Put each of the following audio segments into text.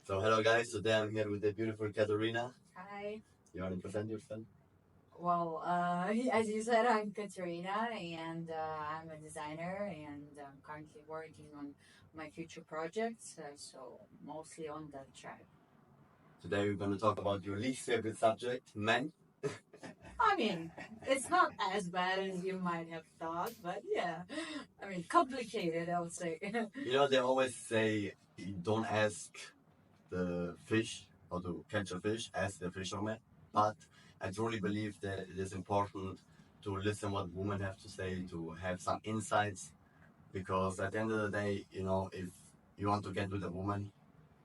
So hello guys, today I'm here with the beautiful Katerina. Hi. You want to present yourself? Well, as you said, I'm Katerina, and I'm a designer, and I'm currently working on my future projects. So mostly on that track. Today we're going to talk about your least favorite subject, men. I mean, it's not as bad as you might have thought, but yeah, I mean, complicated, I would say. You know, they always say don't ask the fish how to catch a fish, ask the fisherman. But I truly believe that it is important to listen what women have to say, to have some insights, because at the end of the day, you know, if you want to get with a woman,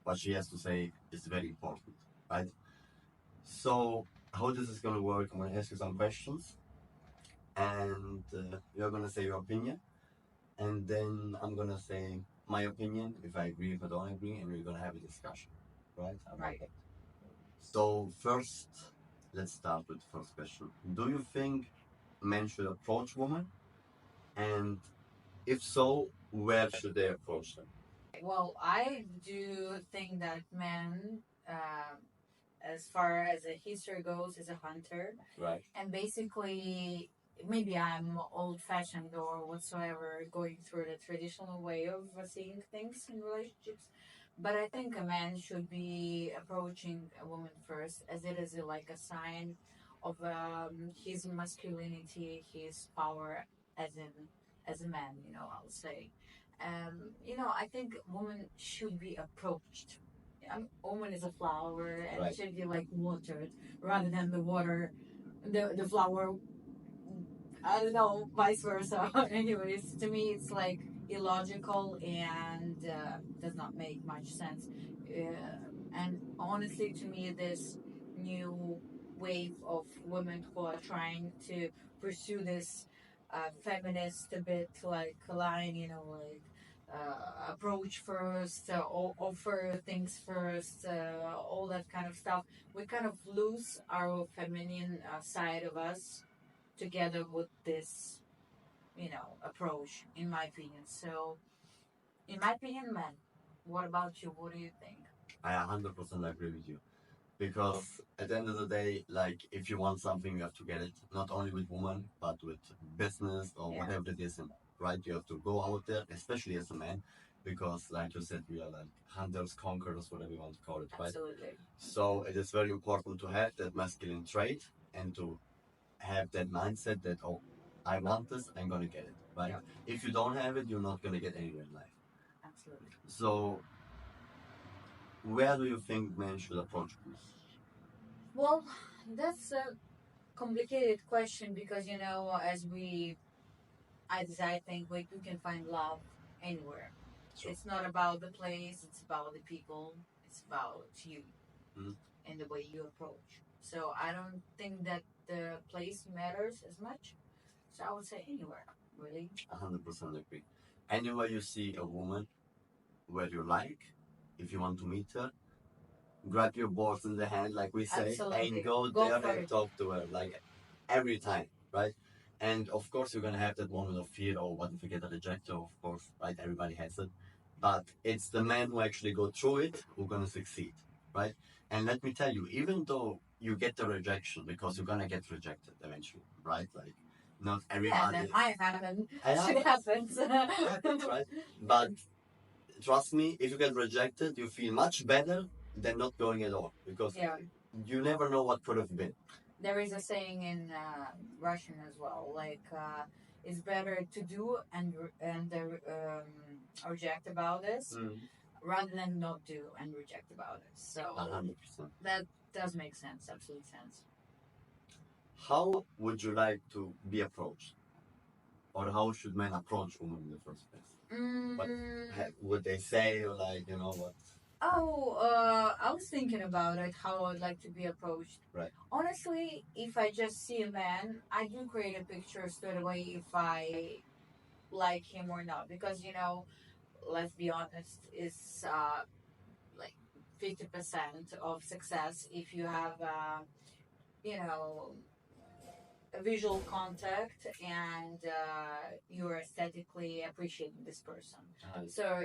what she has to say is very important, right? So, how this is going to work, I'm going to ask you some questions, and you're going to say your opinion, and then I'm going to say my opinion, if I agree, if I don't agree, and we're going to have a discussion, right? About Right. that. So, first, let's start with the first question. Do you think men should approach women? And if so, where should they approach them? Well, I do think that men, as far as a history goes, is a hunter. Right. And basically, maybe I'm old fashioned or whatsoever, going through the traditional way of seeing things in relationships. But I think a man should be approaching a woman first, as it is like a sign of his masculinity, his power as a man. I'll say. I think woman should be approached. Woman is a flower, and Right. it should be like watered rather than the flower. I don't know, vice versa. Anyways, to me, it's like illogical and does not make much sense. And honestly, to me, this new wave of women who are trying to pursue this feminist a bit like line, like approach first, offer things first, all that kind of stuff. We kind of lose our feminine side of us together with this, approach, in my opinion. So, in my opinion, man, what about you? What do you think? I 100% agree with you. Because at the end of the day, like if you want something, you have to get it. Not only with women, but with business or Yeah. whatever it is, right? You have to go out there, especially as a man, because like you said, we are like hunters, conquerors, whatever you want to call it, right? Absolutely. So it is very important to have that masculine trait and to have that mindset that I want this, I'm gonna get it, right? Yeah. If you don't have it, you're not gonna get anywhere in life. Absolutely. So where do you think men should approach women? Well, that's a complicated question because, as I think you can find love anywhere. Sure. It's not about the place, it's about the people, it's about you. Mhm. And the way you approach. So I don't think that the place matters as much. So I would say anywhere, really. 100% agree. Anywhere you see a woman where you like, if you want to meet her, grab your balls in the hand, like we say, Absolutely. and go Go there for and it. talk to her, like every time, right? And of course, you're gonna have that moment of fear, or what if you get a rejection? Of course, right? Everybody has it, but it's the men who actually go through it who are gonna succeed, right? And let me tell you, even though you get the rejection, because you're gonna get rejected eventually, right? Like not Yeah, everybody. that might happen. I know. Should happen. Happens, right? But trust me, if you get rejected, you feel much better than not going at all because Yeah. you never know what could have been. There is a saying in Russian as well, like it's better to do and reject about this rather than not do and reject about it. So 100%. that does make sense, absolute sense. How would you like to be approached? Or how should men approach women in the first place? What would they say, or like, you know, what? Oh, I was thinking about it, how I'd like to be approached. Right. Honestly, if I just see a man, I do create a picture straight away if I like him or not. Because, let's be honest, it's like 50% of success if you have, you know, a visual contact and you're aesthetically appreciating this person. So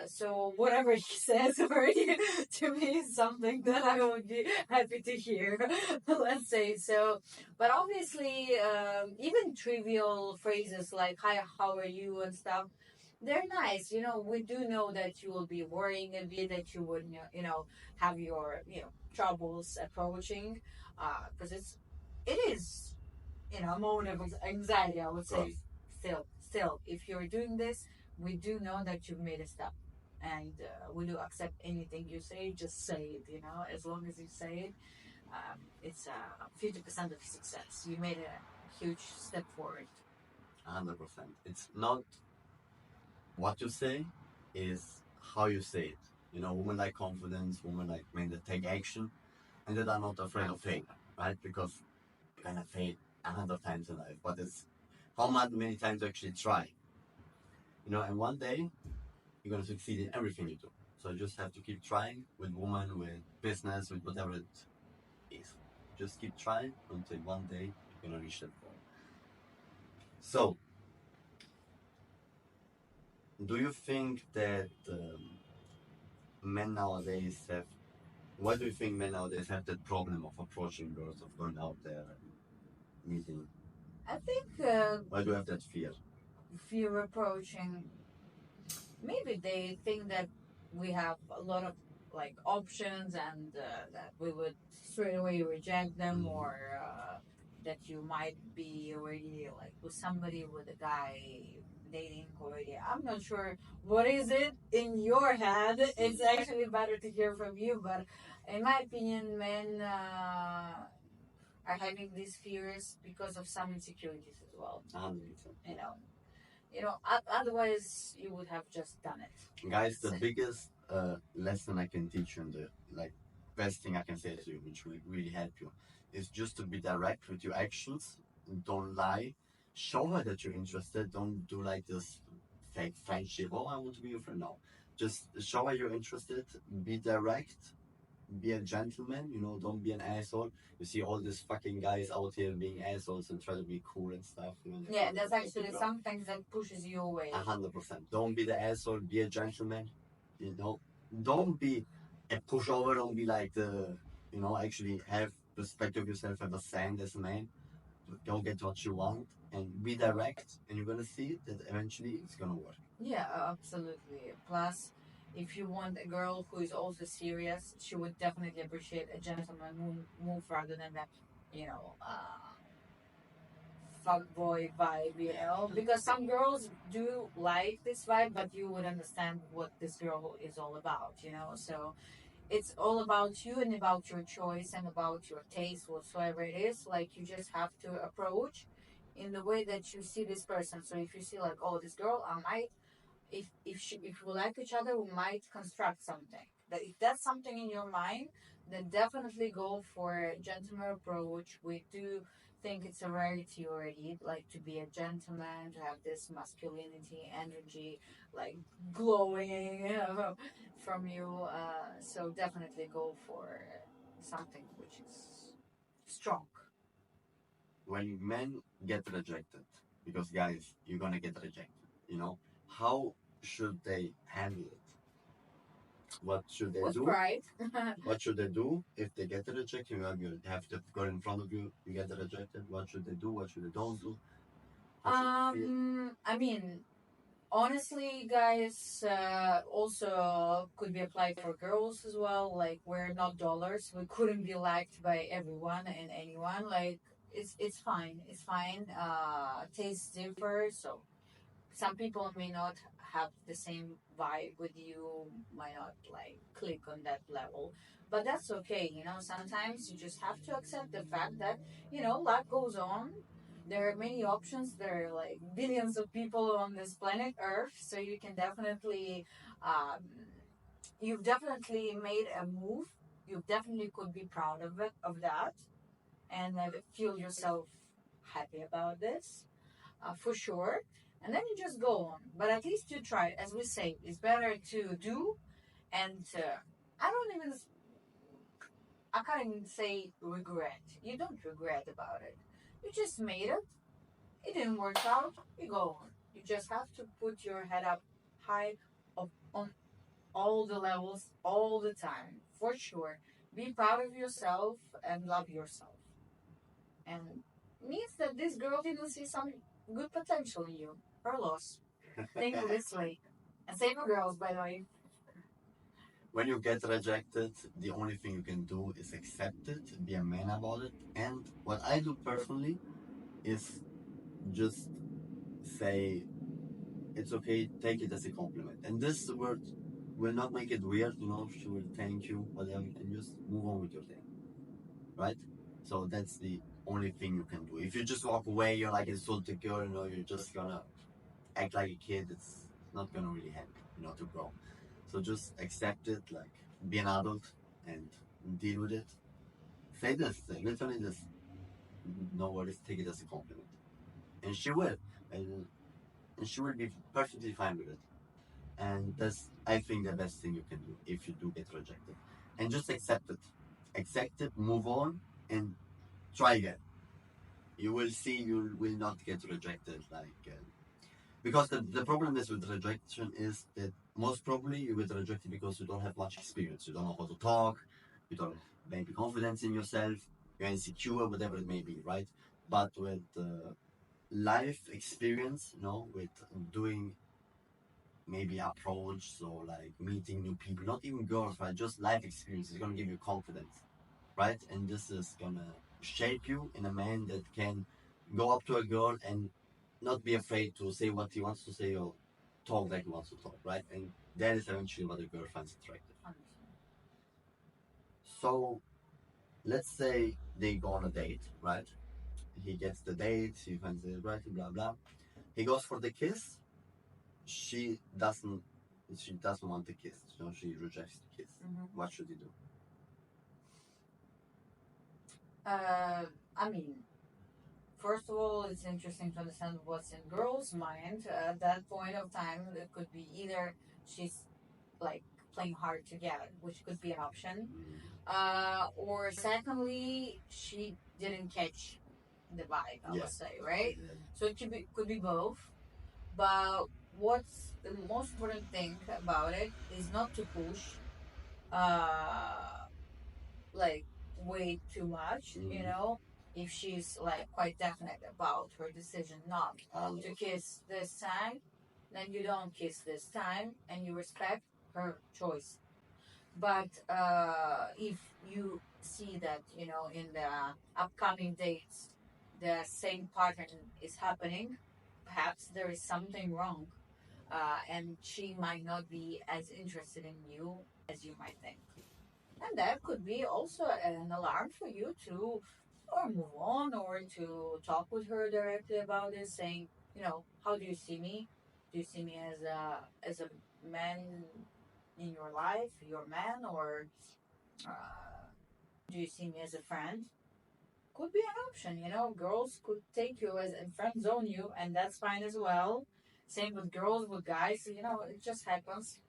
So whatever he says already to me is something that I would be happy to hear. Let's say so. But obviously, even trivial phrases like "Hi, how are you?" and stuff, they're nice. We do know that you will be worrying a bit, that you would, have your, troubles approaching, because it is, a moment of anxiety, I would say. Still, if you're doing this, we do know that you've made a step, and we do accept anything you say. Just say it, as long as you say it, it's 50% of success. You made a huge step forward. 100%. It's not what you say, is how you say it. Women like confidence, women like men that take action, and that are not afraid of failure, right? Because you're gonna fail 100 times in life, but it's how many times you actually try. And one day you're gonna succeed in everything you do. So you just have to keep trying with women, with business, with whatever it is. Just keep trying until one day you're gonna reach that goal. So, do you think that men nowadays have? Why do you think men nowadays have that problem of approaching girls, of going out there and meeting? I think Why do you have that fear? fear approaching. Maybe they think that we have a lot of like options, and that we would straight away reject them, or that you might be already like with somebody, with a guy dating already. I'm not sure what is it in your head. It's actually better to hear from you, but in my opinion, men are having these fears because of some insecurities as well. 100%. Otherwise you would have just done it. Guys, the biggest lesson I can teach you, and the best thing I can say to you, which will really help you, is just to be direct with your actions. Don't lie. Show her that you're interested. Don't do like this fake friendship. Oh, I want to be your friend. No, just show her you're interested. Be direct. Be a gentleman. Don't be an asshole. You see all these fucking guys out here being assholes and try to be cool and stuff. Yeah, that's actually something that pushes you away. 100%. Don't be the asshole. Be a gentleman. Don't be a pushover. Don't be like actually have respect of yourself, have a stand as a man. Don't get what you want and be direct, and you're gonna see that eventually it's gonna work. Yeah, absolutely. Plus, if you want a girl who is also serious, she would definitely appreciate a gentleman move rather than that, fuckboy vibe, because some girls do like this vibe, but you would understand what this girl is all about, so it's all about you and about your choice and about your taste, whatsoever it is. Like, you just have to approach in the way that you see this person. So if you see like, oh, this girl, I might, if we like each other, we might construct something. That if that's something in your mind, then definitely go for a gentleman approach. We do think it's a rarity already, like to be a gentleman, to have this masculinity energy, like glowing, from you. So definitely go for something which is strong. When men get rejected, because guys, you're gonna get rejected. How should they handle it? What should they With do? pride. What should they do if they get rejected? You have the girl in front of you. You get rejected. What should they do? What should they don't do? I mean, honestly, guys, also could be applied for girls as well. Like, we're not dollars. We couldn't be liked by everyone and anyone. Like, it's fine. It's fine. Tastes differ, so some people may not have the same vibe with you, might not like click on that level, but that's okay. Sometimes you just have to accept the fact that life goes on. There are many options. There are like billions of people on this planet Earth, so you can definitely, um, you've definitely made a move. You definitely could be proud of that, and feel yourself happy about this, for sure. And then you just go on. But at least you try. As we say, it's better to do. And I don't even, I can't even say regret. You don't regret about it. You just made it. It didn't work out. You go on. You just have to put your head up high of on all the levels, all the time, for sure. Be proud of yourself and love yourself. And means that this girl didn't see some good potential in you. Her loss. Think of this way. And same for girls, by the way. When you get rejected, the only thing you can do is accept it, be a man about it. And what I do personally is just say, it's okay, take it as a compliment. And this word will not make it weird, she will thank you, whatever, and just move on with your day, right? So that's the only thing you can do. If you just walk away, you're like insult the girl, you're just gonna act like a kid, it's not gonna really help, to grow. So just accept it, like be an adult and deal with it. Say this, literally this. No worries, take it as a compliment. And she will. And, and she will be perfectly fine with it. And that's, I think, the best thing you can do if you do get rejected. And just accept it. Accept it, move on, and try again. You will see you will not get rejected because the problem is with rejection is that most probably you get rejected because you don't have much experience. You don't know how to talk, you don't have maybe confidence in yourself, you're insecure, whatever it may be, right? But with life experience, with doing maybe approach, so like meeting new people, not even girls, right? Just life experience is gonna give you confidence, right? And this is gonna shape you in a man that can go up to a girl and not be afraid to say what he wants to say or talk like he wants to talk, right? And that is eventually what a girl finds attractive. So let's say they go on a date, right? He gets the date, he finds it right, blah blah. He goes for the kiss. She doesn't. She doesn't want the kiss. She rejects the kiss. What should he do? I mean, first of all, it's interesting to understand what's in girls' mind at that point of time. It could be either she's like playing hard to get, which could be an option, or secondly, she didn't catch the vibe. I would say, right? So it could be both. But what's the most important thing about it is not to push, uh, like way too much. If she's like quite definite about her decision not to kiss this time, then you don't kiss this time, and you respect her choice. But if you see that in the upcoming dates the same pattern is happening, perhaps there is something wrong, and she might not be as interested in you as you might think. And that could be also an alarm for you to or move on or to talk with her directly about this, saying, how do you see me? Do you see me as a man in your life, your man, or do you see me as a friend? Could be an option. Girls could take you as and friend zone you, and that's fine as well. Same with girls, with guys. It just happens.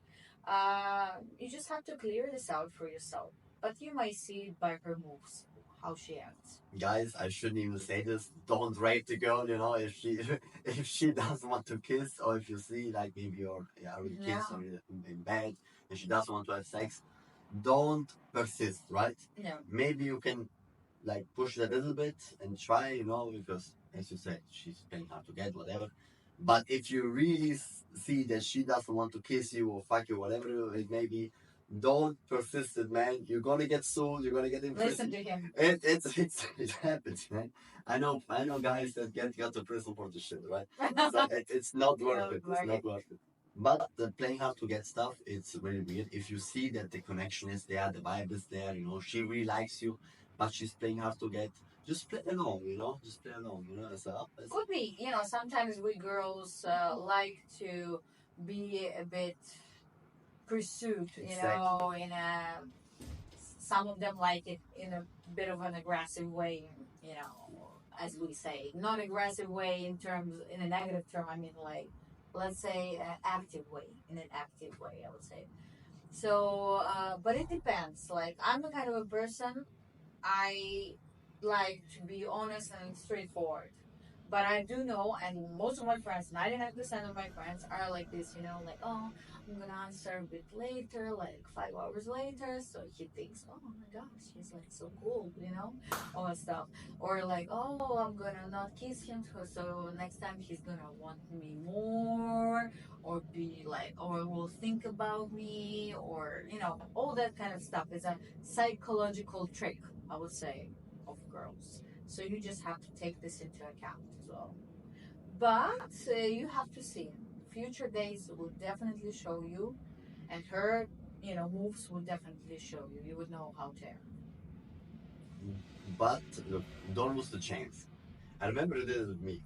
You just have to clear this out for yourself. But you might see it by her moves, how she acts. Guys, I shouldn't even say this. Don't rape the girl, if she if she doesn't want to kiss, or if you see like maybe you're already kissed or in bed and she doesn't want to have sex, don't persist, right? No. Maybe you can like push it a little bit and try, because as you said, she's paying hard to get whatever. But if you really see that she doesn't want to kiss you or fuck you, whatever it may be, don't persist it, man. You're gonna get sued. You're gonna get in prison. Listen to him. It happens, man. I know guys that get to prison for this shit, right? So it's not worth it. It's not worth it. But the playing hard to get stuff, it's really weird. If you see that the connection is there, the vibe is there, she really likes you, but she's playing hard to get, just play along, just play along, Could be, sometimes we girls like to be a bit pursued, Exactly. in a some of them like it in a bit of an aggressive way, as we say, not aggressive way in a negative term. I mean, like, let's say an active way, in an active way, I would say. So, but it depends. Like, I'm the kind of a person, I like to be honest and straightforward. But I do know, and most of my friends, 99% of my friends are like this, like, oh, I'm gonna answer a bit later, like 5 hours later. So he thinks, oh my gosh, he's like so cool, all that stuff. Or like, oh, I'm gonna not kiss him, so next time he's gonna want me more, or be like, or will think about me, or, all that kind of stuff. Is a psychological trick, I would say, of girls. So you just have to take this into account as well. But you have to see. Future days will definitely show you, and her, moves will definitely show you. You would know how to act. But look, don't lose the chance. I remember it did with me.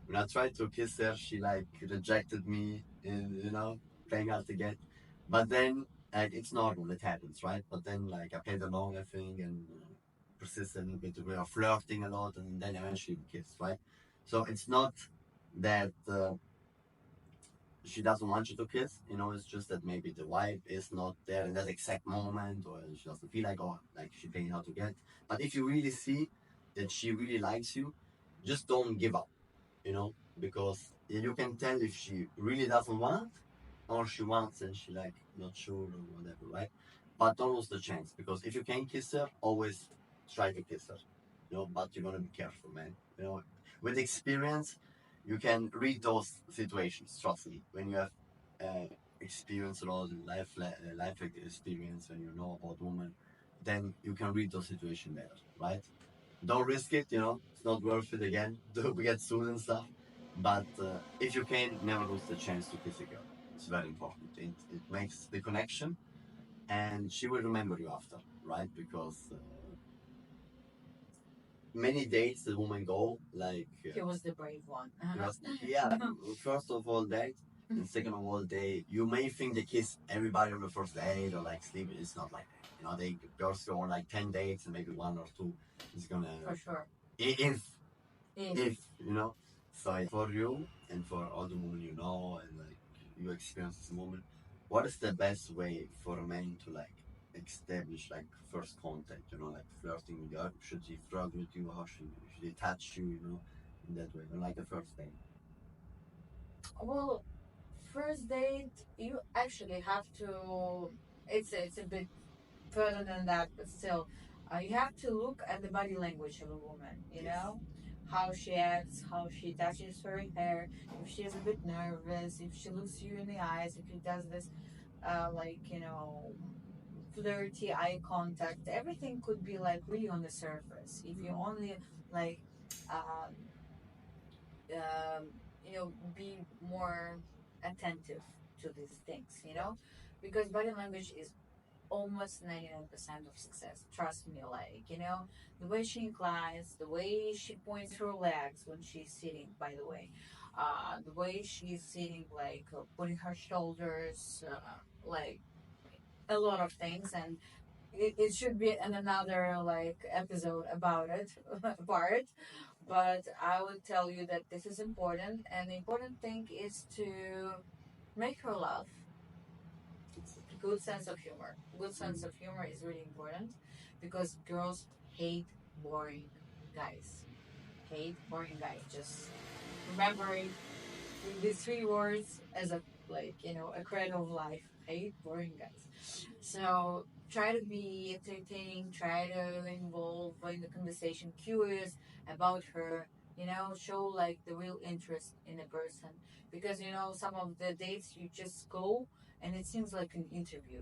When I tried to kiss her, she like rejected me, and playing hard to get. But then, like, it's normal, it happens, right? But then, like, I played along, I think, and persisted a little bit. We were flirting a lot, and then eventually we kissed, right? So it's not that she doesn't want you to kiss. It's just that maybe the vibe is not there in that exact moment, or she doesn't feel like, oh, like she's playing hard to get. But if you really see that she really likes you, just don't give up, because you can tell if she really doesn't want, or she wants and she like not sure or whatever, right? But don't lose the chance, because if you can kiss her, always try to kiss her, but you're gonna be careful, man. With experience, you can read those situations. Trust me, when you have uh, experience a lot in life experience, when you know about women, then you can read those situations better, right? Don't risk it. It's not worth it again. We get sued and stuff. But if you can, never lose the chance to kiss a girl. It's very important. It makes the connection, and she will remember you after, right? Because many dates the women go like He was the brave one. because, yeah, first of all that, and second of all you may think they kiss everybody on the first date or like sleep. It's not like that. They girls go on like 10 dates and maybe one or two is gonna For sure. if If if so for you and for all the women and like you experience this moment, what is the best way for a man to like establish like first contact, like flirting with you? Should he flirt with you? How should he touch you, in that way, or like a first date? Well, first date, you actually have to. It's a bit further than that, but still, you have to look at the body language of a woman. How she acts, how she touches her hair, if she is a bit nervous, if she looks you in the eyes, if she does this, like flirty eye contact. Everything could be like really on the surface. If you only like. Um, um, be more attentive to these things, because body language is almost 99% of success. Trust me, like, the way she inclines, the way she points her legs when she's sitting, by the way, the way she's sitting, like putting her shoulders, like a lot of things. And it should be in another like episode about it part, but I would tell you that this is important, and the important thing is to make her laugh. Good sense of humor. Good sense of humor is really important, because girls hate boring guys. Hate boring guys. Just remember it, these three words as a, like, a credo of life. Hate boring guys. So try to be entertaining, try to involve in the conversation, curious about her, show like the real interest in a person. Because some of the dates you just go and it seems like an interview.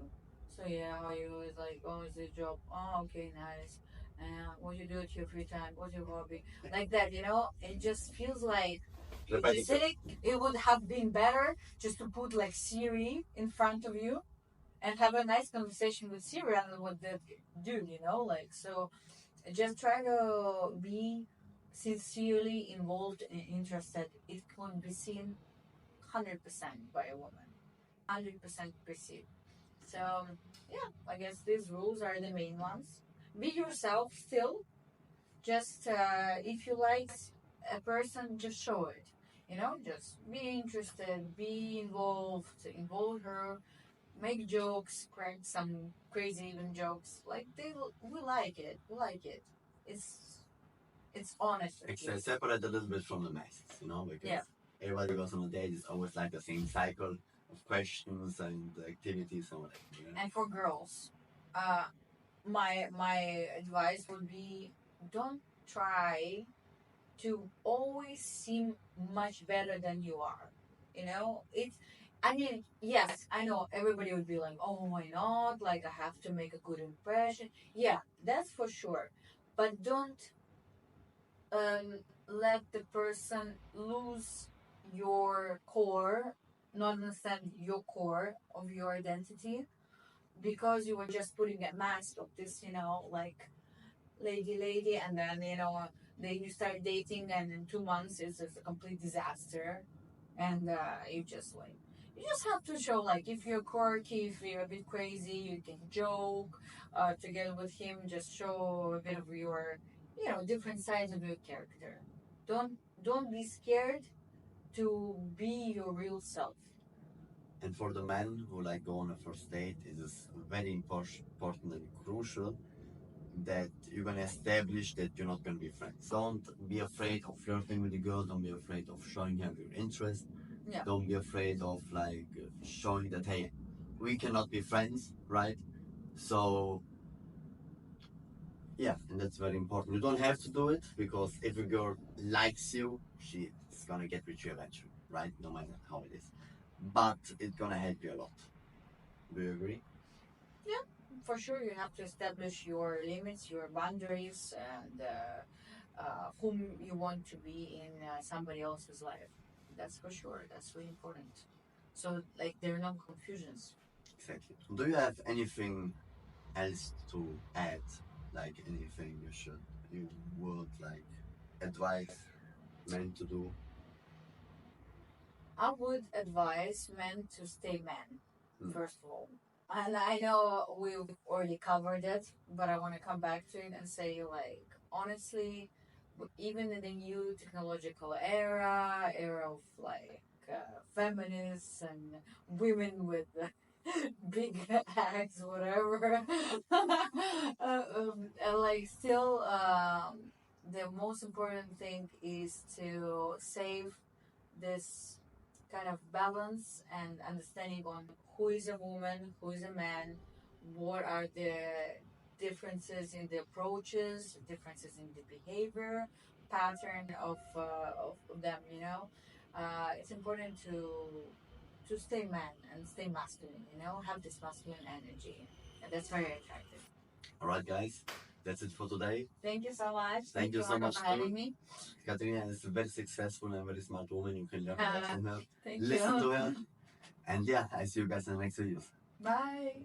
So yeah, how you is like, oh, is the job? Oh, okay, nice. What you do at your free time? What's your hobby? Like that, it just feels like you just sitting. It would have been better just to put like Siri in front of you and have a nice conversation with Siri and with that dude, like, so just try to be sincerely involved and interested. It can be seen 100% by a woman, 100% perceived. So yeah, I guess these rules are the main ones. Be yourself still. Just if you like a person, just show it. Just be interested, be involved, involve her, make jokes, crack some crazy even jokes. Like we like it. We like it. It's It's honest. Separate a little bit from the masses, you know, because everybody goes on a date. It's always like the same cycle of questions and activities and whatever. You know? And for girls, my advice would be don't try to always seem much better than you are. You know, I mean, yes, I know everybody would be like, oh, why not? Like, I have to make a good impression. Yeah, that's for sure. But don't let the person lose your core, not understand your core of your identity because you were just putting a mask of this, like lady, and then then you start dating, and in 2 months it's just a complete disaster, and you just have to show, like, if you're quirky, if you're a bit crazy, you can joke together with him. Just show a bit of your different sides of your character. Don't be scared to be your real self. And for the men who like go on a first date, it is very important and crucial that you're gonna establish that you're not gonna be friends. Don't be afraid of flirting with the girl. Don't be afraid of showing her your interest. Yeah. Don't be afraid of like showing that hey, we cannot be friends, right? So yeah, and that's very important. You don't have to do it because if a girl likes you, she's gonna get with you eventually, right? No matter how it is. But it's gonna help you a lot. Do you agree? Yeah, for sure. You have to establish your limits, your boundaries, and whom you want to be in somebody else's life. That's for sure. That's really important. So, like, there are no confusions. Exactly. Do you have anything else to add? Like anything you would like advise men to do? I would advise men to stay men, first of all. And I know we've already covered it, but I want to come back to it and say, like, honestly, even in the new technological era of like feminists and women with big hacks, whatever, like, still, the most important thing is to save this kind of balance and understanding on who is a woman, who is a man, what are the differences in the approaches, differences in the behavior pattern of them. It's important to stay man and stay masculine. Have this masculine energy, and that's very attractive. All right, guys, that's it for today. Thank you so much. Thank you so much for having me. Katrina is a very successful and very smart woman. You can learn a lot from her. Thank Listen you. to her. And yeah, I see you guys in the next videos. Bye.